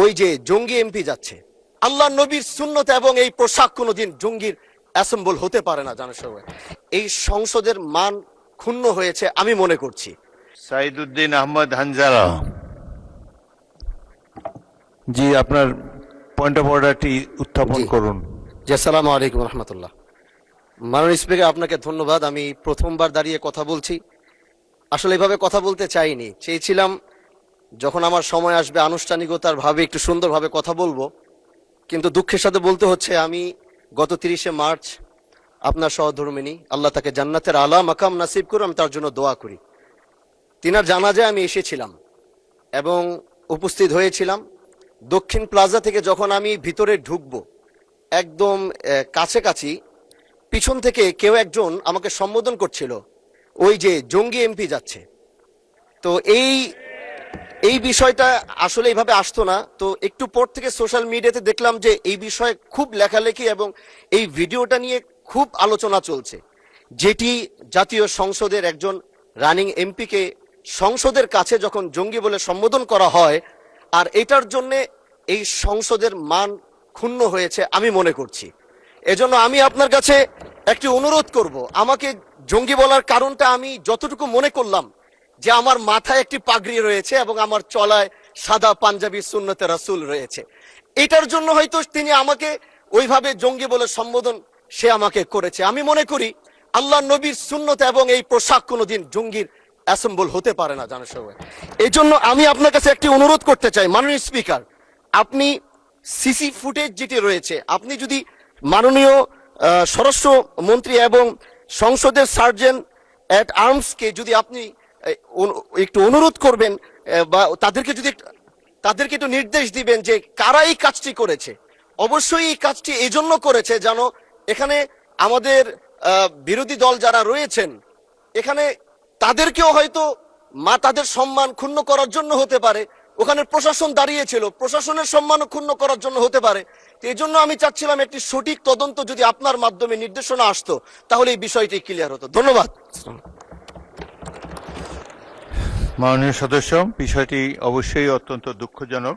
ওই যে জঙ্গি এমপি যাচ্ছে, আল্লাহ নবীর সুন্নত এবং এই পোশাক কোনোদিন জঙ্গির অ্যাসেম্বল হতে পারে না। জানার সবাই এই সংসদের মান ক্ষুণ্ণ হয়েছে আমি মনে করছি। সাইদুদ্দিন আহমদ হানজালা, জি আপনার পয়েন্ট অফ অর্ডারটি উত্থাপন করুন। জি, আসসালামু আলাইকুম রহমতুল্লাহ। মাননীয় স্পিকার, আপনাকে ধন্যবাদ। আমি প্রথমবার দাঁড়িয়ে কথা বলছি। আসলে এভাবে কথা বলতে চাইনি, চেয়েছিলাম যখন আমার সময় আসবে আনুষ্ঠানিকতার ভাবে একটু সুন্দরভাবে কথা বলবো, কিন্তু দুঃখের সাথে বলতে হচ্ছে আমি গত 30শে মার্চ আপনার সহধর্মিনী, আল্লাহ তাকে জান্নাতের আলা মাকাম নাসিব করুন, আমি তার জন্য দোয়া করি। তিনার জানাজায় আমি এসেছিলাম এবং উপস্থিত হয়েছিলাম। দক্ষিণ প্লাজা থেকে যখন আমি ভিতরে ঢুকবো, একদম কাছাকাছি পিছন থেকে কেউ একজন আমাকে সম্বোধন করছিল, ওই যে জঙ্গি এমপি যাচ্ছে। তো এই বিষয়টা আসলে এইভাবে আসতো না। তো একটু পর থেকে সোশ্যাল মিডিয়াতে দেখলাম যে এই বিষয়ে খুব লেখালেখি এবং এই ভিডিওটা নিয়ে খুব আলোচনা চলছে, যেটি জাতীয় সংসদের একজন রানিং এমপিকে সংসদের কাছে যখন জঙ্গি বলে সম্বোধন করা হয়, আর এটার জন্য এই সংসদের মান ক্ষুণ্ণ হয়েছে আমি মনে করছি। এজন্য আমি আপনার কাছে একটি অনুরোধ করব, আমাকে জঙ্গি বলার কারণটা আমি যতটুকু মনে করলাম যে আমার মাথায় একটি পাগড়ি রয়েছে এবং আমার চলায় সাদা পাঞ্জাবি সুন্নতে রাসূল রয়েছে, এটার জন্য হয়তো তিনি আমাকে ওইভাবে জঙ্গি বলে সম্বোধন সে আমাকে করেছে। আমি মনে করি আল্লাহ নবীর সুন্নত এবং এই পোশাক কোনোদিন জঙ্গির অ্যাসেম্বল হতে পারে না। জানার সবাই এই জন্য আমি আপনার কাছে একটি অনুরোধ করতে চাই, মাননীয় স্পিকার, আপনি সিসি ফুটেজ যেটি রয়েছে, আপনি যদি মাননীয় স্বরাষ্ট্র মন্ত্রী এবং সংসদের সার্জেন্ট অ্যাট আর্মসকে যদি আপনি একটু অনুরোধ করবেন বা তাদেরকে একটু নির্দেশ দিবেন যে কারা এই কাজটি করেছে। অবশ্যই এই কাজটি এই জন্য করেছে যেন এখানে আমাদের বিরোধী দল যারা রয়েছেন এখানে তাদেরকেও হয়তো তাদের সম্মান ক্ষুণ্ণ করার জন্য হতে পারে, ওখানে প্রশাসন দাঁড়িয়েছিল, প্রশাসনের সম্মান ক্ষুণ্ণ করার জন্য হতে পারে। এই জন্য আমি চাচ্ছিলাম একটি সঠিক তদন্ত যদি আপনার মাধ্যমে নির্দেশনা আসতো তাহলে এই বিষয়টি ক্লিয়ার হতো। ধন্যবাদ। মাননীয় সদস্য, বিষয়টি অবশ্যই অত্যন্ত দুঃখজনক।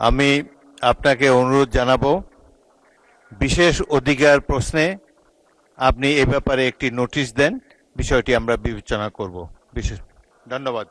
আমি আপনাকে অনুরোধ জানাবো, বিশেষ অধিকার প্রশ্নে আপনি এ ব্যাপারে একটি নোটিশ দেন, বিষয়টি আমরা বিবেচনা করব। বিশেষ ধন্যবাদ।